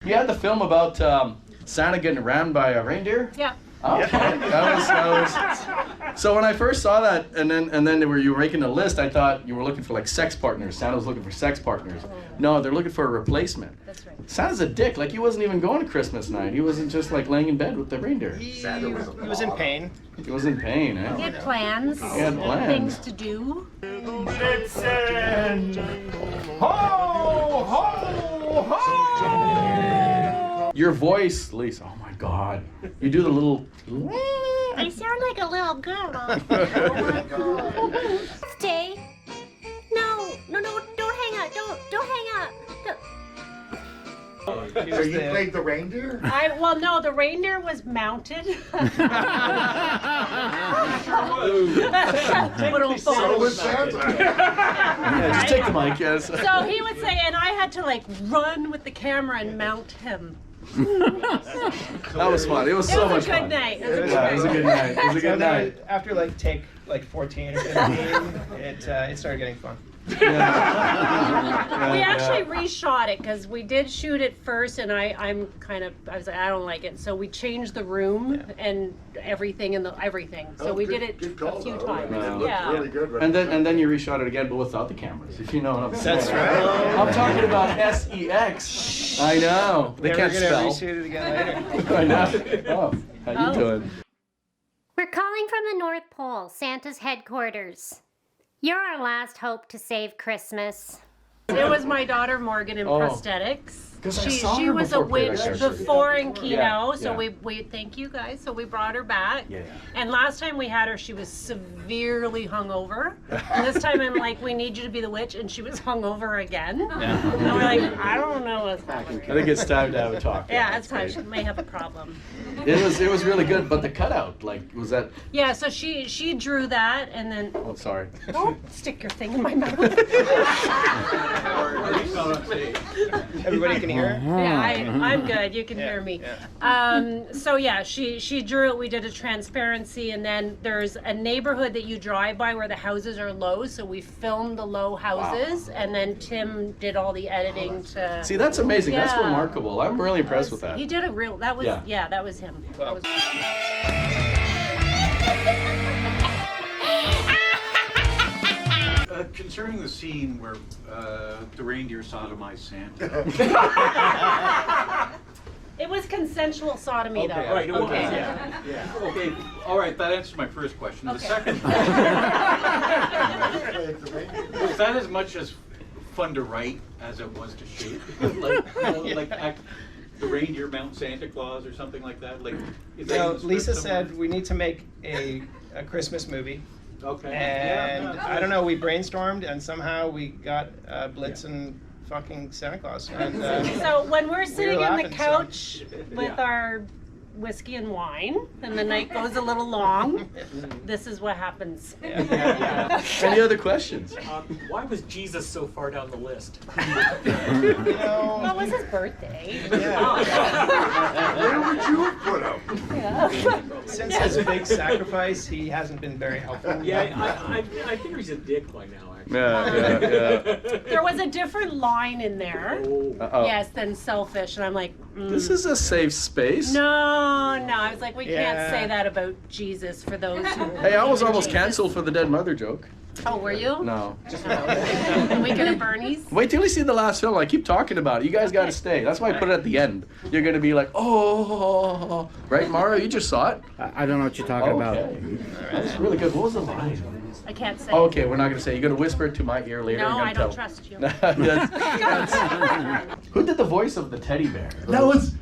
You had the film about Santa getting rammed by a reindeer? Yeah. Okay. So when I first saw that, and then you were making a list, I thought you were looking for like sex partners. Santa was looking for sex partners. No, they're looking for a replacement. That's right. Santa's a dick. Like, he wasn't even going to Christmas night. He wasn't just like laying in bed with the reindeer. He was in pain. He was in pain, eh? He had plans. He had plans. Things to do. Blitzen! Ho! Ho! Ho! Your voice, Lisa, oh my God. You do the little... I sound like a little girl. Stay. No, don't hang up. Don't hang up. So you played the reindeer? No, the reindeer was mounted. So was Santa. Yeah, just take the mic, yes. So he would say, and I had to like run with the camera and mount him. That was fun. It was so much fun. It was Yeah, it was a a good night. good night. It was a good night. After like take 14 or 15, it started getting fun. We actually reshot it because we did shoot it first, and I was like, I don't like it, so we changed the room and everything everything. So we did it a few times. Yeah. Really good. And then you reshot it again, but without the cameras, if you know what I'm saying. That's right. I'm talking about SEX. I know. They can't We're spell. gonna reshoot it again later. I know. Oh, how you doing? We're calling from the North Pole, Santa's headquarters. You're our last hope to save Christmas. It was my daughter Morgan in prosthetics. 'Cause I saw She her was a before witch Playback before in Kino, Yeah, so yeah. we thank you guys. So we brought her back. Yeah. And last time we had her, she was severely hungover. And this time I'm like, we need you to be the witch, and she was hungover again. And we're like, I don't know what's happening. I think it's time to have a talk. Yeah, it's time. She may have a problem. It was really good, but the cutout, like, was that? Yeah, so she drew that, and then Oh, sorry. don't stick your thing in my mouth. Everybody can hear? Yeah, I'm good. You can hear me. So yeah, she drew it. We did a transparency, and then there's a neighborhood that you drive by where the houses are low. So we filmed the low houses, and then Tim did all the editing to. See, that's amazing. That's Yeah. remarkable. I'm really impressed with that. He did a real. That was Yeah. that was him. That was- Concerning the scene where the reindeer sodomized Santa. It was consensual sodomy, though. Right, it was. Okay. Yeah. Okay, all right, that answers my first question. The Okay. second, was that as much as fun to write as it was to shoot? The reindeer mount Santa Claus or something like that? Like, is that in the script Lisa somewhere? said we need to make a Christmas movie. Okay. And I don't know, we brainstormed and somehow we got Blitzen fucking Santa Claus. And, So when we're sitting on the laughing, so- couch with our whiskey and wine, and the night goes a little long, this is what happens. Any other questions? Why was Jesus so far down the list? Well, it was his birthday. Where would you have put him? Since his big sacrifice, he hasn't been very helpful. Yeah, I think he's a dick by now, actually. Yeah. There was a different line in there, Uh-oh. yes, than selfish, and I'm like, This is a safe space. no, I was like, we can't Yeah. say that about Jesus for those who. Hey, I was almost canceled for the dead mother joke. Oh, were you? No. Weekend at Bernie's. Wait till you see the last film. I keep talking about it. You guys got to stay. That's why I put it at the end. You're going to be like, oh, right, Mara? You just saw it? I don't know what you're talking about. That's really good. What was the line? I can't say. Okay, we're not going to say. You're going to whisper it to my ear later. No, You're gonna I don't tell. trust you. Who did the voice of the teddy bear? That was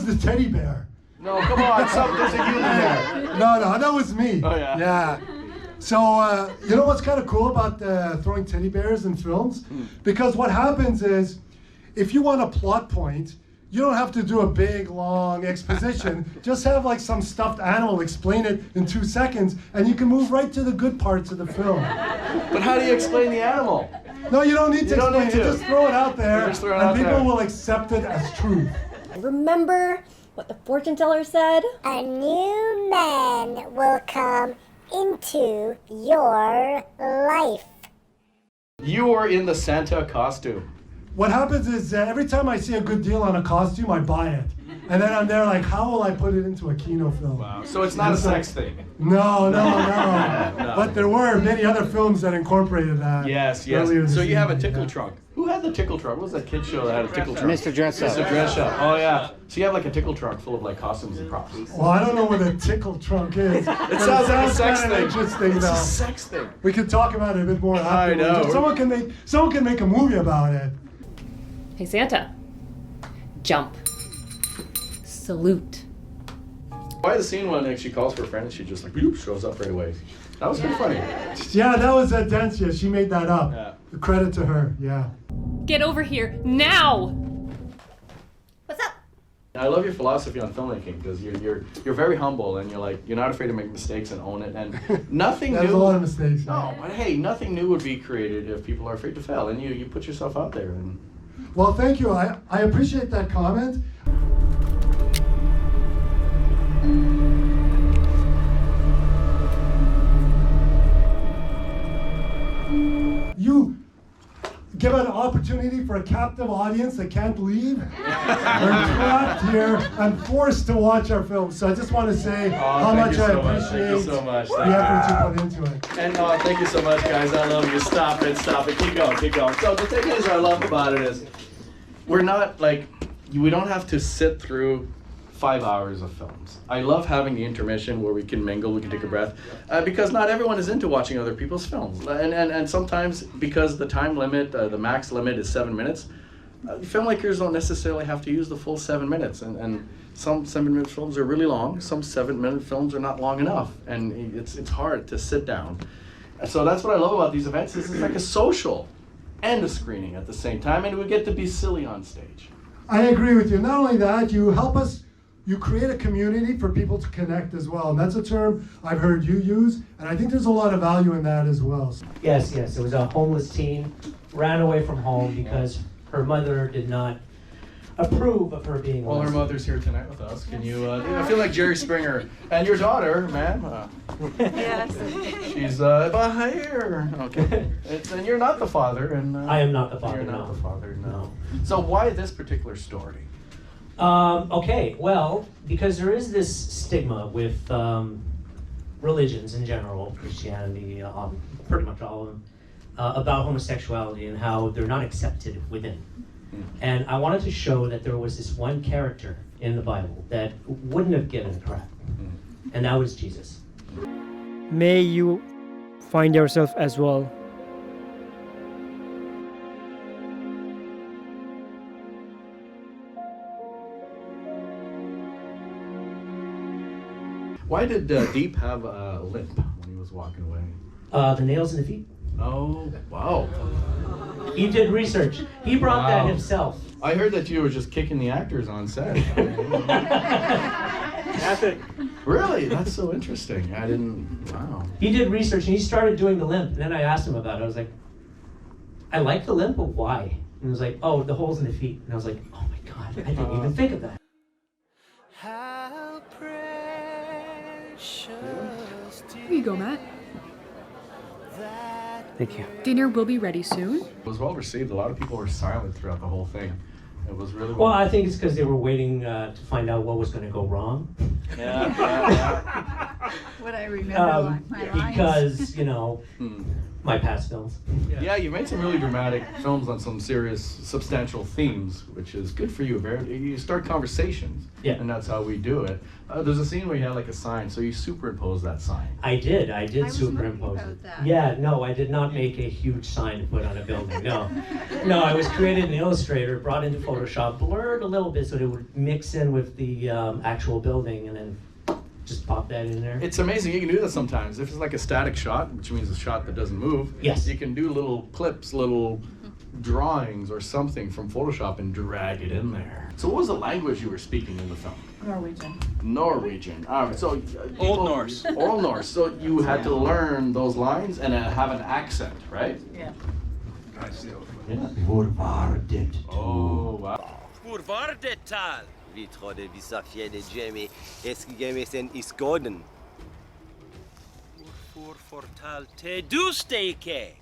the teddy bear. No, come on. There's a human there. No, that was me. Oh, yeah. Yeah. So, you know what's kind of cool about throwing teddy bears in films? Because what happens is, if you want a plot point, you don't have to do a big, long exposition. Just have like some stuffed animal explain it in 2 seconds, and you can move right to the good parts of the film. But how do you explain the animal? No, you don't need to You don't explain need it. to. Just throw it out there, Just throw it and out people there. will accept it as truth. Remember what the fortune teller said? A new man will come into your life. You were in the Santa costume. what happens is every time I see a good deal on a costume, I buy it. And then I'm there like, how will I put it into a Kino film? Wow. So it's not a sex thing. No. No. But there were many other films that incorporated that. Yes. earlier So this you have a evening, tickle yeah. trunk. Who had the tickle trunk? What was that kid show that had a tickle trunk? Mr. Dress Up. Mr. Dress Up. Oh yeah. So you have like a tickle trunk full of like costumes and props. Well, I don't know what a tickle trunk is. It sounds like a sex kinda thing. Interesting, It's though. a sex thing. We could talk about it a bit more I afterwards. know. Someone can make a movie about it. Hey Santa, jump. Salute. Why the scene when like, she calls for a friend and she just like bloop, shows up right away? That was pretty funny. Yeah, that was Densya. She made that up. Yeah. Credit to her. Yeah. Get over here now. What's up? I love your philosophy on filmmaking because you're very humble and you're not afraid to make mistakes and own it and nothing There's new. a lot of mistakes. No, but hey, nothing new would be created if people are afraid to fail and you put yourself out there and. Well, thank you. I appreciate that comment. You give an opportunity for a captive audience that can't leave. They're trapped here and forced to watch our films. So I just want to say how much I appreciate Thank you so much. the effort you put into it. And thank you so much, guys. I love you. Stop it. Keep going. So the thing is, I love about it is, we're not like, we don't have to sit through 5 hours of films. I love having the intermission where we can mingle, we can take a breath, because not everyone is into watching other people's films. And sometimes because the time limit, the max limit is 7 minutes, filmmakers don't necessarily have to use the full 7 minutes. And some 7-minute films are really long, some 7-minute films are not long enough. And it's hard to sit down. And so that's what I love about these events, is it's like a social and a screening at the same time, and we get to be silly on stage. I agree with you. Not only that, you help us, you create a community for people to connect as well. And that's a term I've heard you use, and I think there's a lot of value in that as well. Yes. It was a homeless teen, ran away from home because her mother did not approve of her being Well, her mother's here tonight with us. Can you, I feel like Jerry Springer. And your daughter, ma'am. Yes. She's here. Okay. And you're not the father. And I am not the father, You're not no. the father, no. So why this particular story? Okay, well, because there is this stigma with religions in general, Christianity, pretty much all of them, about homosexuality and how they're not accepted within. And I wanted to show that there was this one character in the Bible that wouldn't have given a crap, and that was Jesus. May you find yourself as well. Why did Deep have a limp when he was walking away? The nails in the feet. Oh, wow. He did research. He brought that himself. I heard that you were just kicking the actors on set. Really? That's so interesting. I didn't, wow. He did research and he started doing the limp. And then I asked him about it. I was like, I like the limp, but why? And he was like, oh, the holes in the feet. And I was like, oh my God, I didn't even think of that. How precious. Here you go, Matt. Thank you. Dinner will be ready soon. It was well received. A lot of people were silent throughout the whole thing. It was really Well, I think it's because they were waiting to find out what was going to go wrong. Yeah. What I remember my lines. Because, you know, my past films. Yeah, you made some really dramatic films on some serious, substantial themes, which is good for you. You start conversations, and that's how we do it. There's a scene where you had like a sign, so you superimpose that sign. I did superimpose it. Yeah, no, I did not make a huge sign to put on a building, no. No, I was created in Illustrator, brought into Photoshop, blurred a little bit so it would mix in with the actual building, and then just pop that in there. It's amazing. You can do that sometimes. If it's like a static shot, which means a shot that doesn't move, yes, you can do little clips, little drawings or something from Photoshop and drag it in there. So what was the language you were speaking in the film? Norwegian. All right. So Old Norse. Old Norse. So you had to learn those lines and have an accent, right? Yeah. I see. Hvor var det? Oh wow. Hvor var det tal? Vi trodde vi sa fjellet Jimmy. Eskigemi i Skåden. Hvorfor fortalte du steike?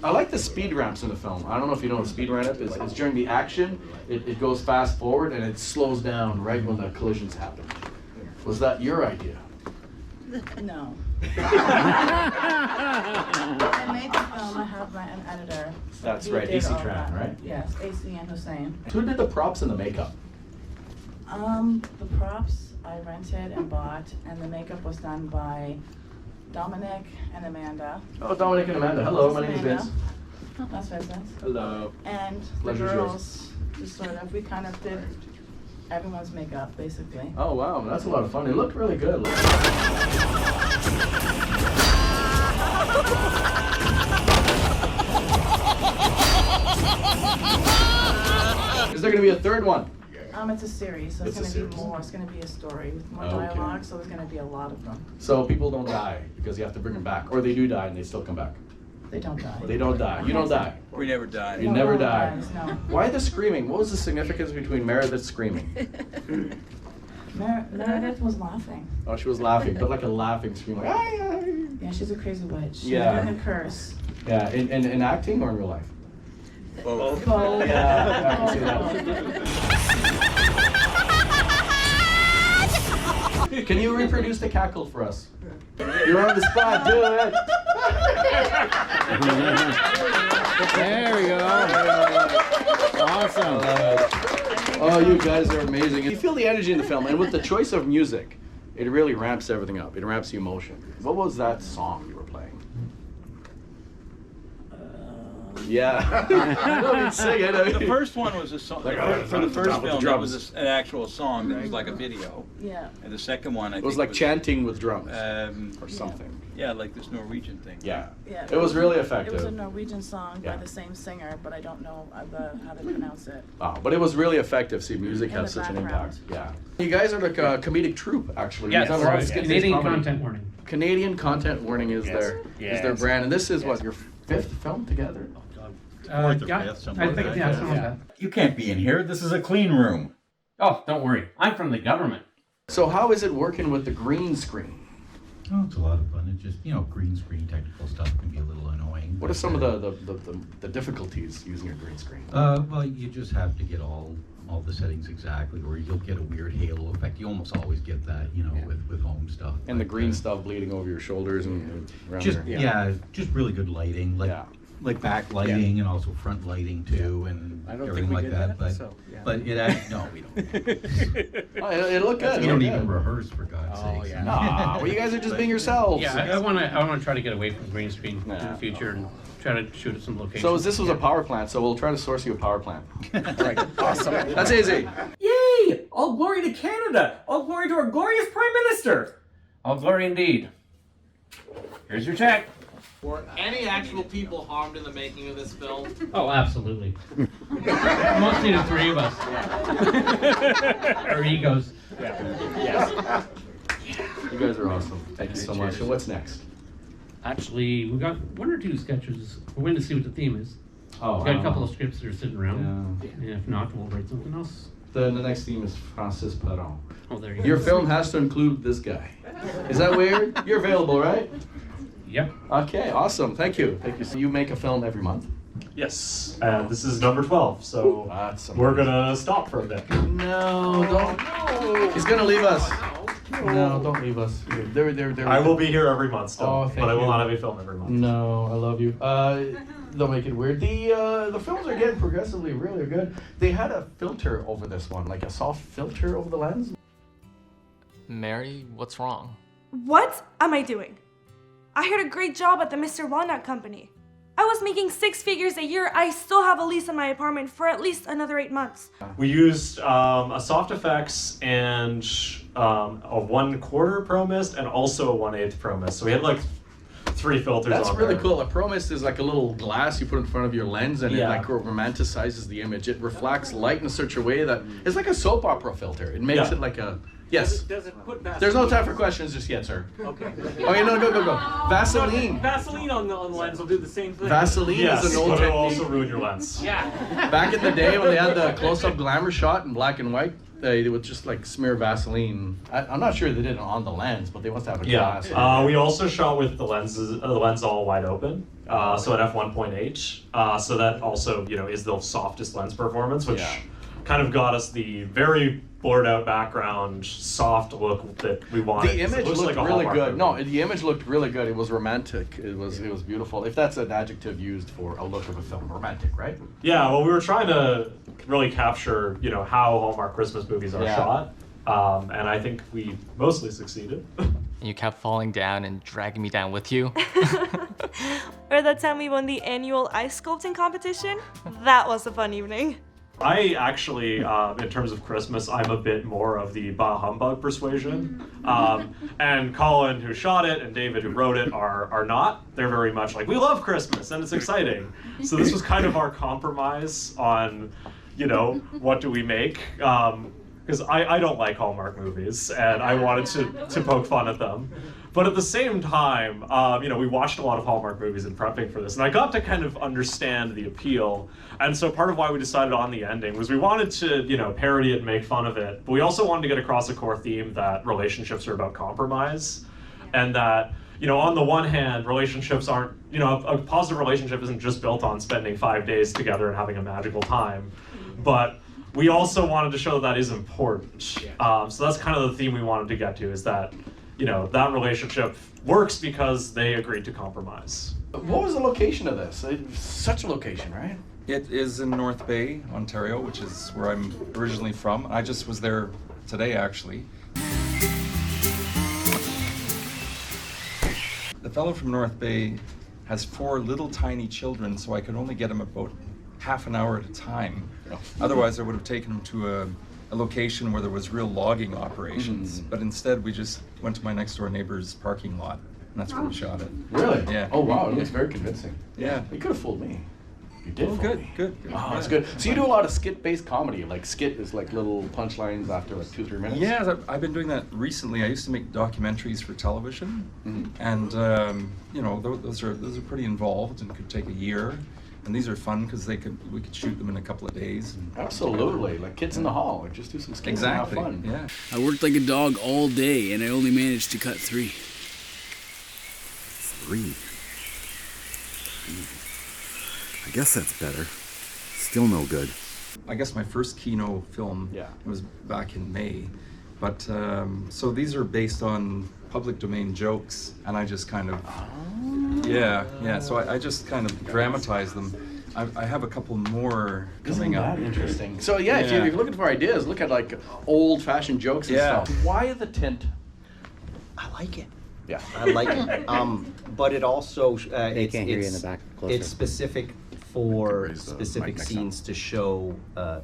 I like the speed ramps in the film. I don't know if you know what a speed ramp is. It's during the action, it goes fast forward and it slows down right when the collisions happen. Was that your idea? No. I made the film. I have an editor. That's He right, did AC all Tran, that. right? Yes, AC and Hussein. Who did the props and the makeup? The props I rented and bought, and the makeup was done by Dominic and Amanda. Oh, Dominic and Amanda. Hello, my name is Amanda. Vince. Oh, that's Vincent. Hello. And the Pleasure's girls, just sort of, we kind of did everyone's makeup, basically. Oh wow, that's a lot of fun. It looked really good. Is there going to be a third one? It's a series, so it's It's a going to be series. more. It's going to be a story with more Okay. dialogue, so there's going to be a lot of them. So people don't die because you have to bring them back, or they do die and they still come back. They don't die. They don't die. You don't die. We never died. You No, never no one die. dies, no. Why the screaming? What was the significance between Meredith screaming? Meredith was laughing. Oh, she was laughing, but like a laughing scream, like "Ay, ay." Yeah, she's a crazy witch. She Yeah. didn't curse. Yeah, in acting or in real life? Both. Both. Yeah, I can see that. Can you reproduce the cackle for us? You're on the spot, do it! There we go. Awesome. Oh, you guys are amazing. You feel the energy in the film, and with the choice of music, it really ramps everything up. It ramps the emotion. What was that song you were playing? Yeah. Don't sing it. The first one was a song. Like, For the first with the film, it drums. was an actual song that was like a video. Yeah. And the second one, I It think was like chanting with drums or yeah. something. Yeah, like this Norwegian thing. Yeah. Yeah. It was really It was effective. a Norwegian song Yeah. by the same singer, but I don't know how to pronounce it. Oh, but it was really effective. See, music In has the such an background. impact. Yeah. You guys are like a comedic troupe, actually. Yes, You've done a lot of right. skit-based Canadian comedy. content warning. Canadian content warning is Yes. their Yes. brand, and this is what, your fifth film together? Fourth or fifth, something like that. Yeah, something like that. You can't be in here. This is a clean room. Oh, don't worry. I'm from the government. So how is it working with the green screen? Oh, it's a lot of fun. It's just, green screen technical stuff can be a little annoying. What are some of the difficulties using a green screen? Well, you just have to get all the settings exactly, or you'll get a weird halo effect. You almost always get that, with home stuff. And the green stuff bleeding over your shoulders and around Just your... just really good lighting, like backlighting and also front lighting too, and I don't everything think we like did that. that, But so, yeah. but it actually no, we don't. Oh, it looked good. We don't even rehearse, for God's Oh, sakes. yeah. Nah, well, you guys are just being yourselves. Yeah, I want to try to get away from green screen in the future and try to shoot at some locations. So this was a power plant, so we'll try to source you a power plant. Right. Awesome. That's easy. Yay! All glory to Canada! All glory to our glorious Prime Minister! All glory indeed. Here's your check. Were any actual people harmed in the making of this film? Oh, absolutely. Mostly the three of us. Our egos. Yes. You guys are awesome. Thank you so much. So what's next? Actually, we got one or two sketches. We're waiting to see what the theme is. Oh, We've got a couple of scripts that are sitting around. Yeah. And if not, we'll write something else. The next theme is Francis Perron. Oh, there you Your go. film has to include this guy. Is that weird? You're available, right? Yep. Okay, awesome. Thank you. Thank you. So you make a film every month? Yes, this is number 12, so we're gonna stop for a bit. No, don't. He's gonna leave us. No, don't leave us. They're I will be here every month still, Oh, thank but I will you. not have a film every month. No, I love you. Don't make it weird. The films are getting progressively really good. They had a filter over this one, like a soft filter over the lens. Mary, what's wrong? What am I doing? I had a great job at the Mr. Walnut Company. I was making 6 figures a year. I still have a lease on my apartment for at least another 8 months. We used a soft effects and a 1/4 pro mist and also a 1/8 pro mist. So we had like 3 filters That's on really there. cool. A pro mist is like a little glass you put in front of your lens, and it Yeah. like romanticizes the image. It reflects light in such a way that it's like a soap opera filter. It makes Yeah. it like a Yes. Does it put Vaseline? There's no time for questions just yet, sir. Okay. Okay, no, go. Vaseline. Vaseline on the lens will do the same thing. Vaseline Yes, is an old but it'll technique. also ruin your lens. Yeah. Back in the day when they had the close-up glamour shot in black and white, they would just like smear Vaseline. I'm not sure they did it on the lens, but they must have a glass. We also shot with the lens all wide open, so at f1.8. So that also, is the softest lens performance, which kind of got us the very blurred out background, soft look that we wanted. The image looked like a really Hallmark good. movie. No, the image looked really good. It was romantic. It was beautiful. If that's an adjective used for a look of a film, romantic, right? Yeah, well, we were trying to really capture, how Hallmark Christmas movies are shot, and I think we mostly succeeded. You kept falling down and dragging me down with you. Or that time we won the annual ice sculpting competition? That was a fun evening. I actually, in terms of Christmas, I'm a bit more of the bah humbug persuasion. And Colin, who shot it, and David, who wrote it, are not. They're very much like, we love Christmas and it's exciting. So this was kind of our compromise on, what do we make? Because I don't like Hallmark movies, and I wanted to poke fun at them. But at the same time, we watched a lot of Hallmark movies in prepping for this, and I got to kind of understand the appeal. And so part of why we decided on the ending was we wanted to, parody it and make fun of it, but we also wanted to get across a core theme that relationships are about compromise, and that, on the one hand, relationships aren't, a positive relationship isn't just built on spending 5 days together and having a magical time, but we also wanted to show that is important. So that's kind of the theme we wanted to get to, is that, that relationship works because they agreed to compromise. What was the location of this? Such a location, right? It is in North Bay, Ontario, which is where I'm originally from. I just was there today, actually. The fellow from North Bay has 4 little tiny children, so I could only get him about half an hour at a time. Otherwise, I would have taken him to a location where there was real logging operations. But instead, we just went to my next door neighbor's parking lot, and that's where we shot it. Really? Yeah. Oh wow, it looks very convincing. Yeah. You could have fooled me. You did. Oh, fool good, me. good. Oh, that's good. So you do a lot of skit-based comedy. Like skit is like little punchlines after like 2-3 minutes. Yeah, I've been doing that recently. I used to make documentaries for television, and those are pretty involved and could take a year. And these are fun because we could shoot them in a couple of days. Absolutely, like Kids in the Hall. Like just do some skits and have fun. Yeah. I worked like a dog all day, and I only managed to cut 3. 3. I guess that's better. Still no good. I guess my first Kino film was back in May. But so these are based on public domain jokes, and I just kind of so I just kind of dramatize them. I have a couple more coming up. Isn't that interesting? So if you're looking for ideas, look at like old-fashioned jokes and stuff. Why the tint? I like it. Yeah, I like it. But it also They can't hear you in the back. Closer. It's specific for specific scenes to show.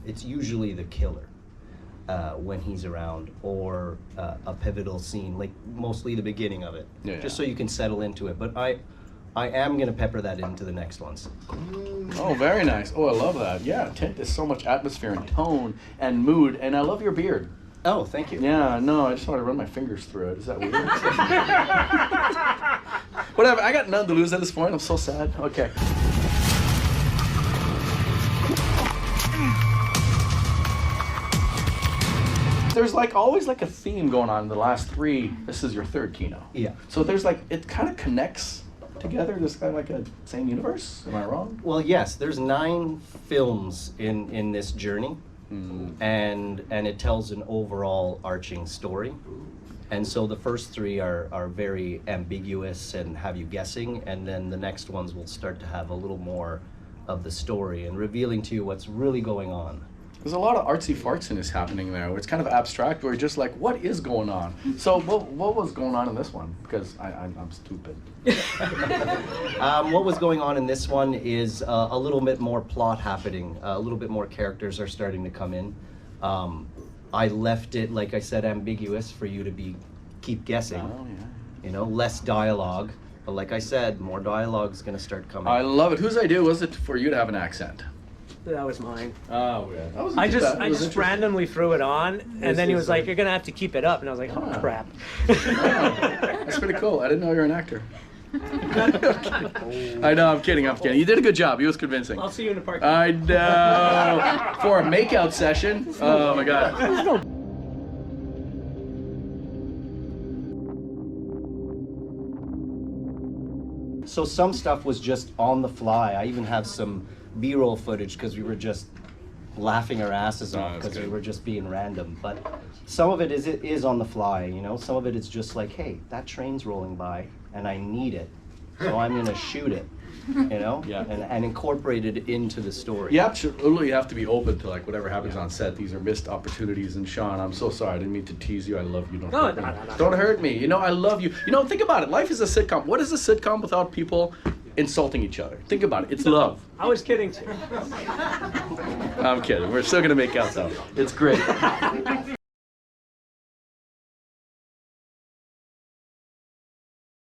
It's usually the killer when he's around, or a pivotal scene, like mostly the beginning of it, just so you can settle into it. But I am gonna pepper that into the next ones. Oh, very nice. Oh, I love that. Yeah, tint is so much atmosphere and tone and mood, and I love your beard. Oh, thank you. Yeah, no, I just want to run my fingers through it. Is that weird? Whatever, I got none to lose at this point. I'm so sad. Okay. There's like always like a theme going on in the last 3. This is your 3rd Kino. Yeah. So there's like, it kind of connects together. There's kind of like a same universe. Am I wrong? Well, yes. There's 9 films in this journey, and it tells an overall arching story. And so the first 3 are very ambiguous and have you guessing, and then the next ones will start to have a little more of the story and revealing to you what's really going on. There's a lot of artsy fartsiness happening there. It's kind of abstract. We're just like, what is going on? So what was going on in this one? Because I'm stupid. What was going on in this one is a little bit more plot happening. A little bit more characters are starting to come in. I left it, like I said, ambiguous for you to keep guessing. Oh, yeah. Less dialogue. But like I said, more dialogue's going to start coming. I love it. Whose idea was it for you to have an accent? That was mine. Oh, yeah. That wasn't I too just bad. It I was just interesting. randomly threw it on, and then he was like, "You're gonna have to keep it up," and I was like, "Oh crap." That's pretty cool. I didn't know you were an actor. I know, I'm kidding. You did a good job. He was convincing. I'll see you in the park. I know. For a makeout session. Oh my God. So some stuff was just on the fly. I even have some B-roll footage because we were just laughing our asses off because we were just being random. But some of it is on the fly, you know. Some of it is just like, hey, that train's rolling by and I need it, so I'm gonna shoot it, you know, and incorporate it into the story. Yeah, absolutely. You have to be open to like whatever happens on set. These are missed opportunities. And Sean, I'm so sorry. I didn't mean to tease you. I love you. Don't hurt me. Don't hurt me. You know, I love you. You know, think about it. Life is a sitcom. What is a sitcom without people insulting each other? Think about it. It's love. I was kidding too. I'm kidding. We're still gonna make out though. It's great.